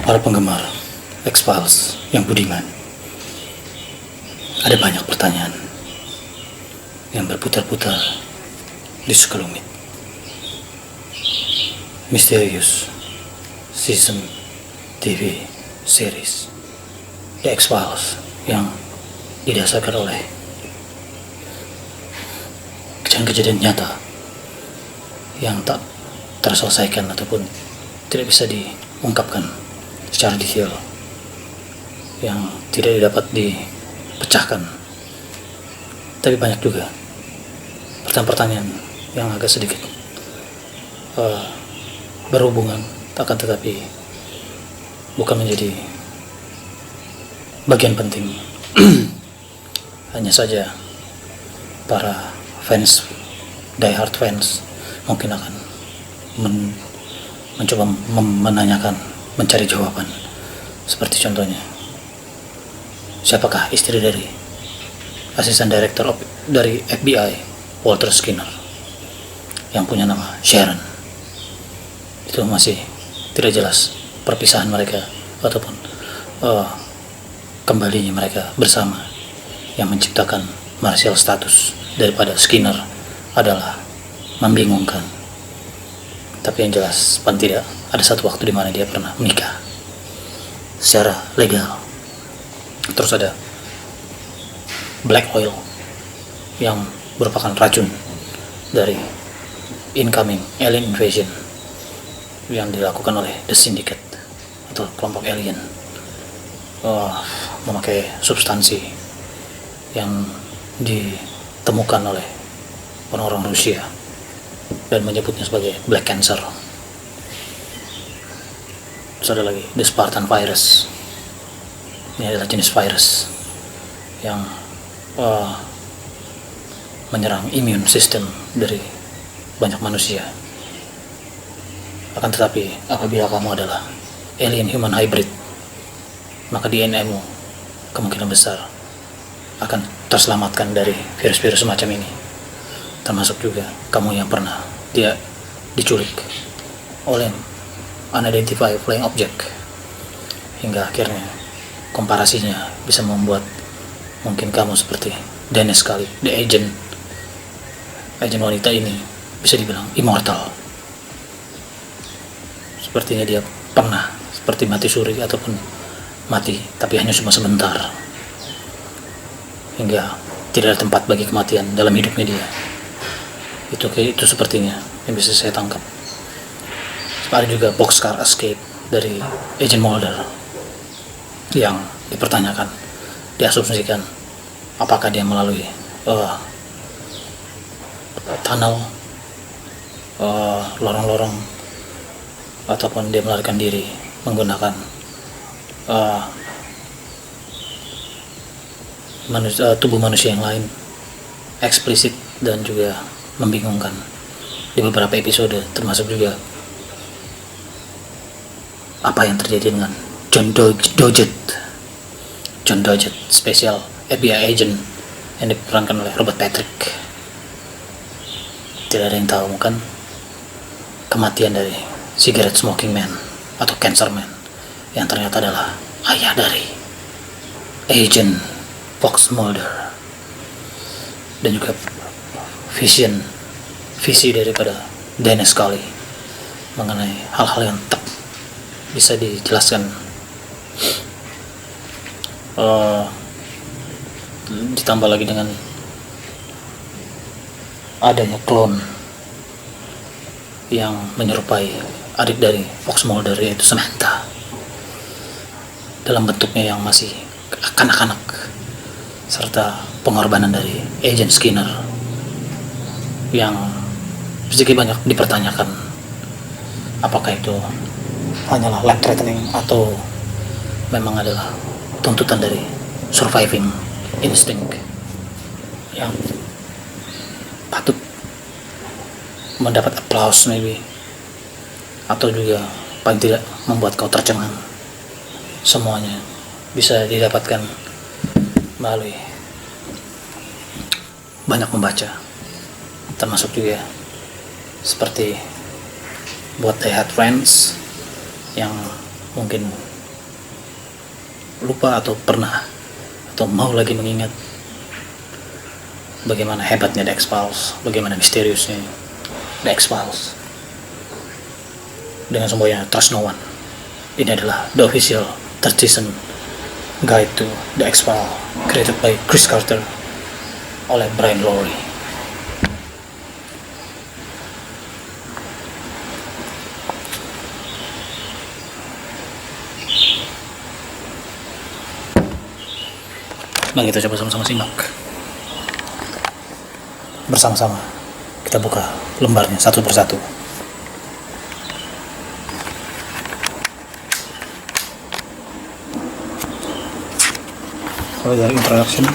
para penggemar X-Files yang budiman, ada banyak pertanyaan yang berputar-putar di sekelumit misterius season TV series The X-Files yang didasarkan oleh kejadian-kejadian nyata yang tak terselesaikan ataupun tidak bisa diungkapkan secara detail, yang tidak dapat dipecahkan. Tapi banyak juga pertanyaan-pertanyaan yang agak sedikit berhubungan, akan tetapi bukan menjadi bagian penting. Hanya saja para fans, die-hard fans, mungkin akan mencoba menanyakan, mencari jawaban. Seperti contohnya, siapakah istri dari asisten direktur dari FBI, Walter Skinner, yang punya nama Sharon? Itu masih tidak jelas perpisahan mereka ataupun kembalinya mereka bersama. Yang menciptakan martial status daripada Skinner adalah membingungkan. Tapi yang jelas, paling tidak ada satu waktu di mana dia pernah menikah secara legal. Terus ada black oil yang merupakan racun dari incoming alien invasion yang dilakukan oleh The Syndicate atau kelompok alien, memakai substansi yang ditemukan oleh orang-orang Rusia dan menyebutnya sebagai black cancer. Terus ada lagi The Spartan virus. Ini adalah jenis virus yang menyerang immune system dari banyak manusia. Akan tetapi apabila kamu adalah alien human hybrid, maka DNA-mu kemungkinan besar akan terselamatkan dari virus-virus semacam ini. Termasuk juga kamu yang pernah diculik oleh unidentified flying object, hingga akhirnya komparasinya bisa membuat mungkin kamu seperti Dennis Scully, the agent wanita ini bisa dibilang immortal. Sepertinya dia pernah seperti mati suri ataupun mati tapi hanya cuma sebentar, hingga tidak ada tempat bagi kematian dalam hidupnya dia. Itu sepertinya yang bisa saya tangkap. Ada juga boxcar escape dari Agent Mulder yang dipertanyakan, diasumsikan apakah dia melalui tunnel, lorong-lorong, ataupun dia melarikan diri menggunakan tubuh manusia yang lain. Eksplisit dan juga membingungkan di beberapa episode, termasuk juga apa yang terjadi dengan John Doggett, special FBI agent yang diperankan oleh Robert Patrick. Tidak ada yang tahu kan kematian dari cigarette smoking man atau cancer man yang ternyata adalah ayah dari Agent Fox Mulder, dan juga visi daripada Dennis Scully mengenai hal-hal yang tak bisa dijelaskan. Ditambah lagi dengan adanya klon yang menyerupai adik dari Fox Mulder, yaitu Samantha, dalam bentuknya yang masih kanak-kanak, serta pengorbanan dari Agent Skinner yang sedikit banyak dipertanyakan apakah itu hanyalah life threatening atau memang adalah tuntutan dari surviving instinct yang patut mendapat applause maybe, atau juga paling tidak membuat kau tercengang. Semuanya bisa didapatkan melalui banyak membaca, termasuk juga seperti buat die-hard friends yang mungkin lupa atau pernah atau mau lagi mengingat bagaimana hebatnya The X-Files, bagaimana misteriusnya The X-Files, dengan semuanya trust no one. Ini adalah the official third season guide to The X-Files created by Chris Carter oleh Brian Lowry. Nah, kita coba sama-sama simak. Bersama-sama kita buka lembarnya satu persatu. Kalau dari introduction,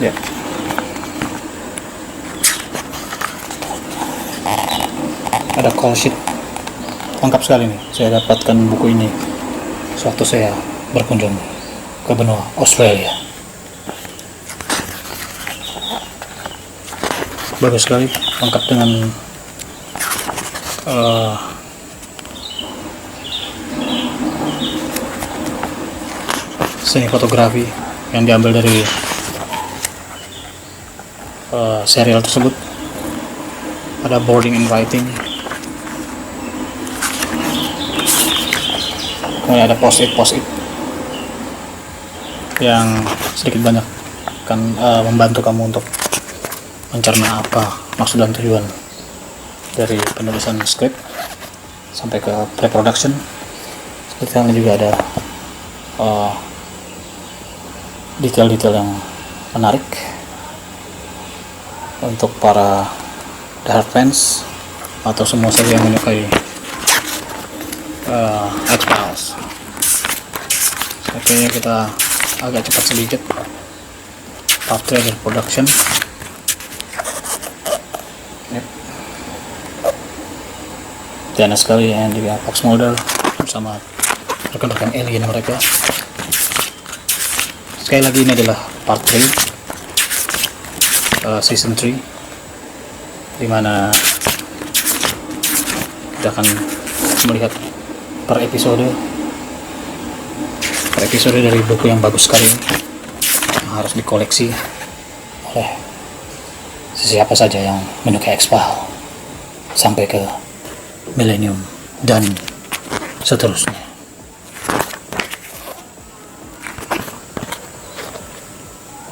ya, ada call sheet lengkap sekali nih. Saya dapatkan buku ini sewaktu saya berkunjung ke benua Australia. Bagus sekali, lengkap dengan seni fotografi yang diambil dari serial tersebut. Ada boarding and writing, kemudian ada post-it yang sedikit banyak akan membantu kamu untuk mencerna apa maksud dan tujuan dari penulisan skrip sampai ke pre-production. Seperti ini juga ada detail-detail yang menarik untuk para diehard fans atau semua saja yang menyukai X-Files. Kayaknya kita agak cepat sedikit. Part 3 dari production. Yep. Diana Scully dan juga Fox Mulder bersama rekan-rekan alien mereka. Sekali lagi, ini adalah part 3 season 3, dimana kita akan melihat per episode dari buku yang bagus sekali ini, yang harus dikoleksi oleh siapa saja yang menyukai X-Files sampai ke milenium dan seterusnya.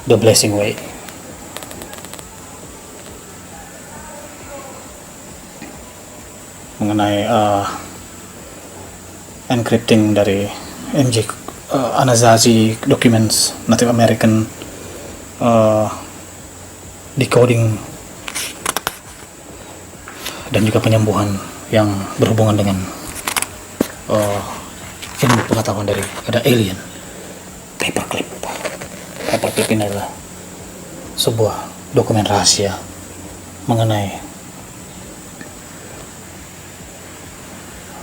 The Blessing Way. Mengenai encrypting dari MJ Anasazi documents, Native American decoding, dan juga penyembuhan yang berhubungan dengan ilmu pengetahuan dari ada alien. Paperclip ini adalah sebuah dokumen rahasia mengenai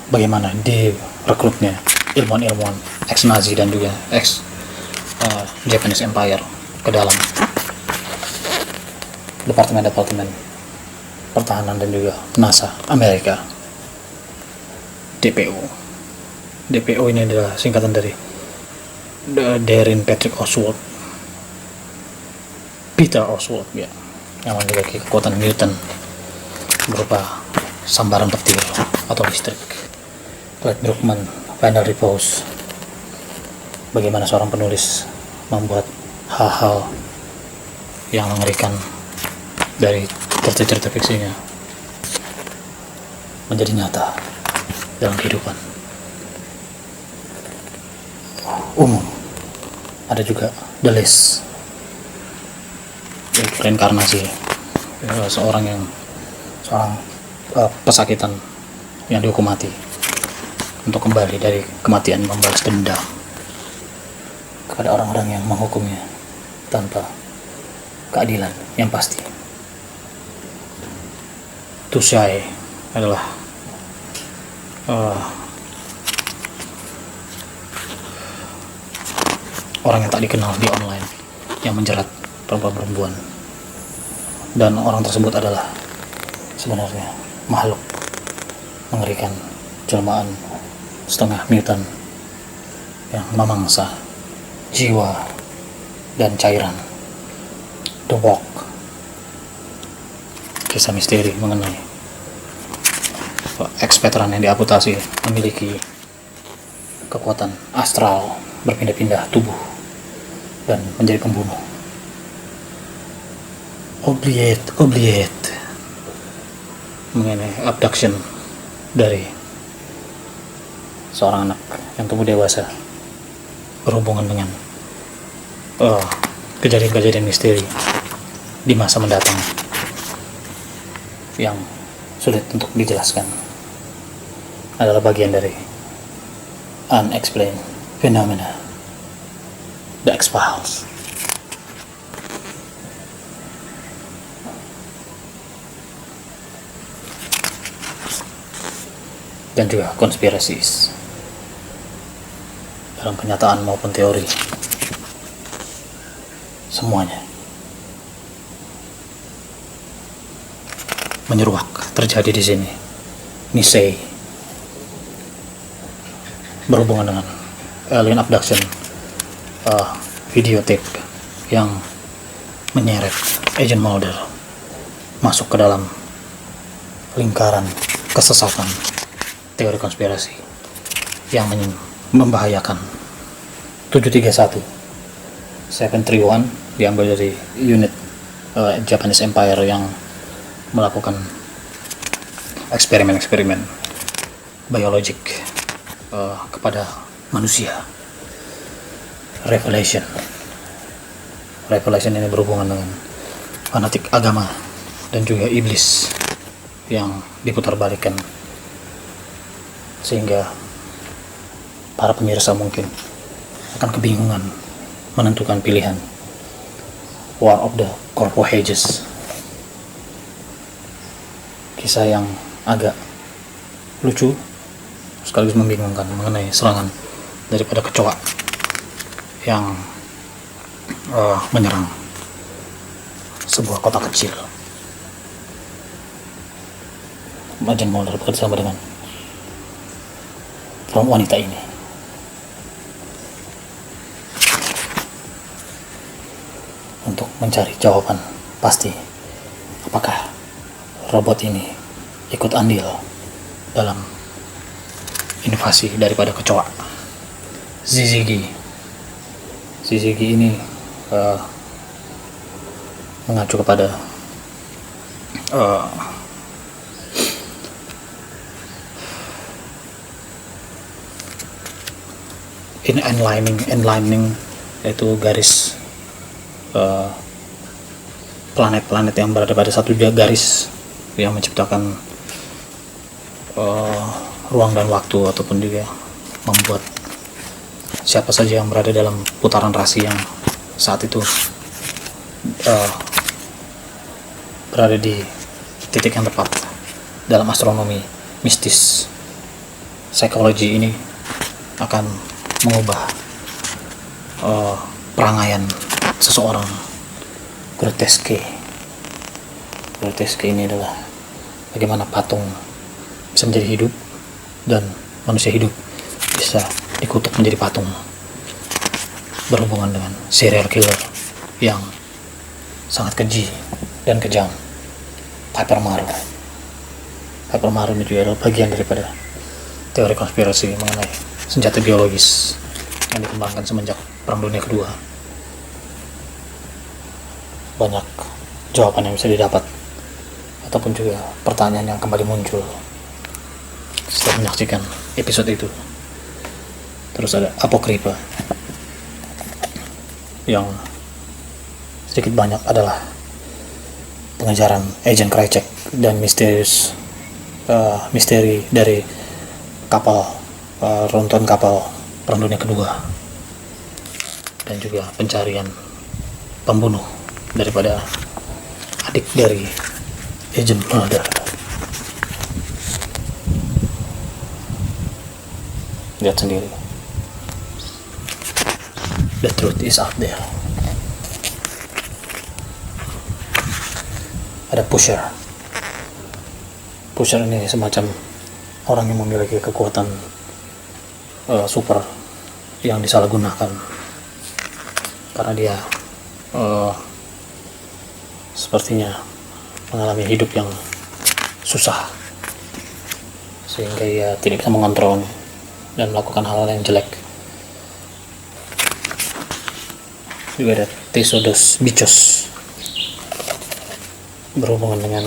bagaimana direkrutnya ilmuwan-ilmuwan ex-Nazi dan juga ex-Japanese Empire ke dalam departemen pertahanan dan juga NASA Amerika. DPO ini adalah singkatan dari Darren Patrick Oswald, Peter Oswald, ya, yang memiliki kekuatan mutant berupa sambaran petir atau listrik. Clyde Bruckman, Final Repose, bagaimana seorang penulis membuat hal-hal yang mengerikan dari cerita-cerita fiksinya menjadi nyata dalam kehidupan umum. Ada juga The List, reinkarnasi seorang pesakitan yang dihukum mati untuk kembali dari kematian, membalas dendam kepada orang-orang yang menghukumnya tanpa keadilan yang pasti. Tusai adalah orang yang tak dikenal di online yang menjerat perempuan-perempuan, dan orang tersebut adalah sebenarnya makhluk mengerikan jelmaan setengah mutant yang memangsa jiwa dan cairan. The Walk, kisah misteri mengenai ex-veteran yang diamputasi memiliki kekuatan astral berpindah-pindah tubuh dan menjadi pembunuh. Obliate mengenai abduction dari seorang anak yang tumbuh dewasa berhubungan dengan kejadian-kejadian misteri di masa mendatang yang sulit untuk dijelaskan, adalah bagian dari unexplained phenomena, The X-Files. Dan juga konspirasi dalam kenyataan maupun teori, semuanya menyeruak terjadi di sini. Nisei berhubungan dengan alien abduction, videotape yang menyeret Agent Mulder masuk ke dalam lingkaran kesesatan teori konspirasi yang membahayakan. 731 diambil dari unit Japanese Empire yang melakukan eksperimen biologik kepada manusia. Revelation ini berhubungan dengan fanatik agama dan juga iblis yang diputarbalikkan, sehingga para pemirsa mungkin akan kebingungan menentukan pilihan. War of the Corporages, kisah yang agak lucu sekaligus membingungkan mengenai serangan daripada kecoa yang menyerang sebuah kota kecil. Agent Mulder bekerja sama dengan wanita ini untuk mencari jawaban pasti apakah robot ini ikut andil dalam invasi daripada kecoa. Zizigi ini mengacu kepada enlightening, yaitu garis planet-planet yang berada pada satu garis yang menciptakan ruang dan waktu, ataupun juga membuat siapa saja yang berada dalam putaran rasi yang saat itu berada di titik yang tepat dalam astronomi mistis. Psikologi ini akan mengubah perangaian seseorang. Groteske ini adalah bagaimana patung bisa menjadi hidup dan manusia hidup bisa dikutuk menjadi patung, berhubungan dengan serial killer yang sangat keji dan kejam. Piper Maru ini juga adalah bagian daripada teori konspirasi mengenai senjata biologis yang dikembangkan semenjak Perang Dunia Kedua. Banyak jawaban yang bisa didapat, ataupun juga pertanyaan yang kembali muncul setelah menyaksikan episode itu. Terus ada Apokripa yang sedikit banyak adalah pengejaran Agent Krycek dan misteri dari kapal runtuhan kapal Perang Dunia Kedua, dan juga pencarian pembunuh daripada adik dari Agent Mulder. Lihat sendiri, the truth is out there. Ada Pusher ini semacam orang yang memiliki kekuatan super yang disalahgunakan karena dia sepertinya mengalami hidup yang susah sehingga ia tidak bisa mengontrol dan melakukan hal-hal yang jelek. Juga ada Theodosius Bichos berhubungan dengan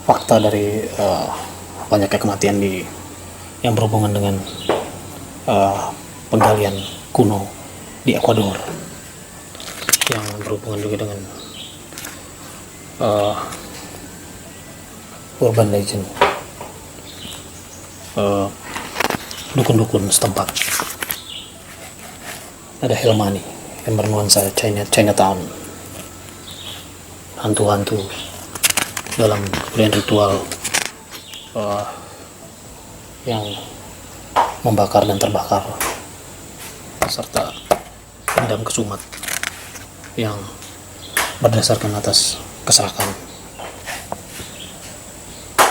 fakta dari banyaknya kematian yang berhubungan dengan penggalian kuno di Ekuador, yang berhubungan juga dengan urban legend, dukun-dukun setempat. Ada Helmani yang bernuansa Chinatown, hantu-hantu dalam kebudayaan ritual yang membakar dan terbakar, serta dendam kesumat yang berdasarkan atas keserakan.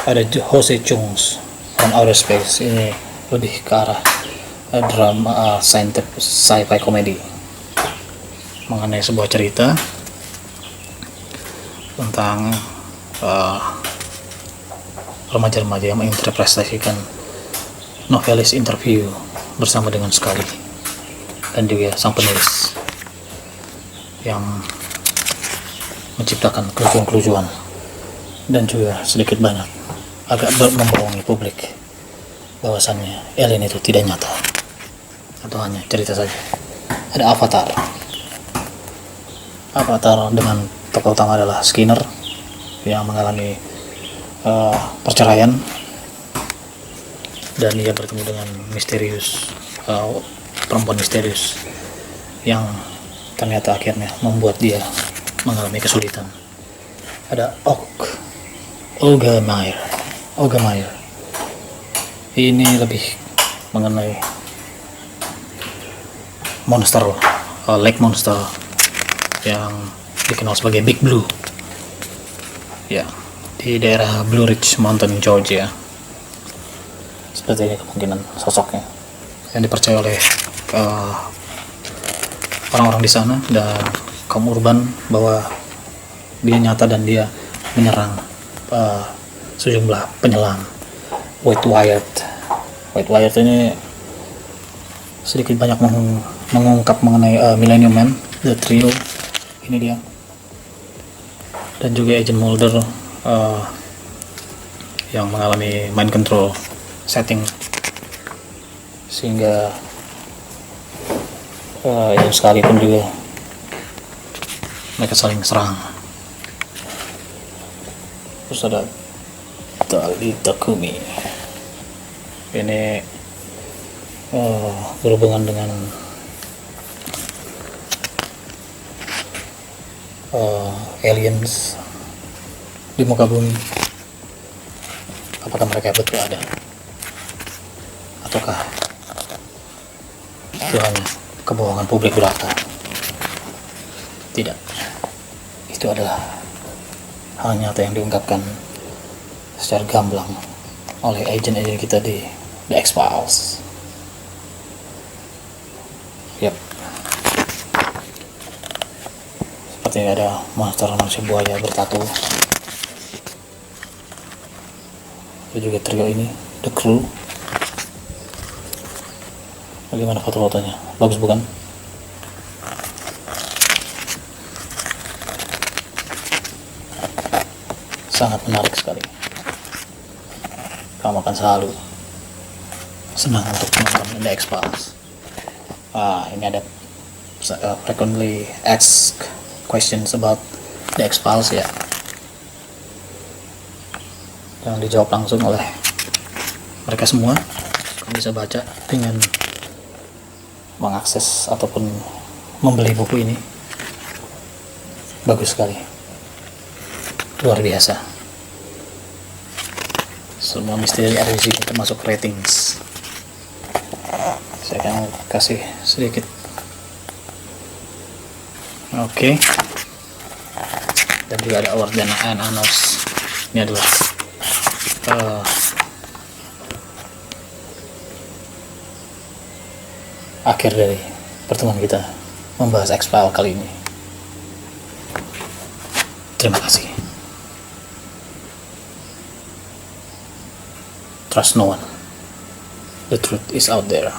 Ada Jose Chung's From Outer Space, ini lebih ke arah drama sci-fi komedi mengenai sebuah cerita tentang remaja-remaja yang menginterpretasikan novelis interview bersama dengan Scully dan juga sang penulis yang menciptakan kelucuan-kelucuan dan juga sedikit banyak agak membohongi publik bahwasannya alien itu tidak nyata atau hanya cerita saja. Ada Avatar dengan tokoh utama adalah Skinner yang mengalami perceraian dan ia bertemu dengan perempuan misterius yang ternyata akhirnya membuat dia mengalami kesulitan. Ada Olga Meyer. Ini lebih mengenai monster, lake monster yang dikenal sebagai Big Blue ya, di daerah Blue Ridge Mountain, Georgia. Seperti ini kemungkinan sosoknya yang dipercaya oleh orang-orang di sana dan kaum urban bahwa dia nyata dan dia menyerang sejumlah penyelam. White Wyatt ini sedikit banyak mengungkap mengenai Millennium Man, The Trio, ini dia, dan juga Agent Mulder yang mengalami mind control setting sehingga yang sekalipun juga mereka saling serang. Terus ada Tali Takumi, ini berhubungan dengan aliens di muka bumi. Apakah mereka betul ada ataukah itu hanya kebohongan publik belaka? Tidak, itu adalah hal nyata yang diungkapkan secara gamblang oleh agen-agen kita di The X-Files. Yap, seperti ada monster manusia buaya bertatu. Itu juga trio ini, The Crew. Bagaimana foto-fotonya? Bagus bukan? Sangat menarik sekali. Kamu akan selalu senang untuk menonton The X-Files. Ini ada frequently asked questions about The X-Files ya, yang dijawab langsung oleh mereka semua. Kamu bisa baca dengan mengakses ataupun membeli buku ini. Bagus sekali, luar biasa. Semua misteri ada di sini, termasuk ratings. Saya akan kasih sedikit. Oke. Dan juga ada award dan honors Ini adalah akhir dari pertemuan kita membahas X-File kali ini. Terima kasih. Trust no one. The truth is out there.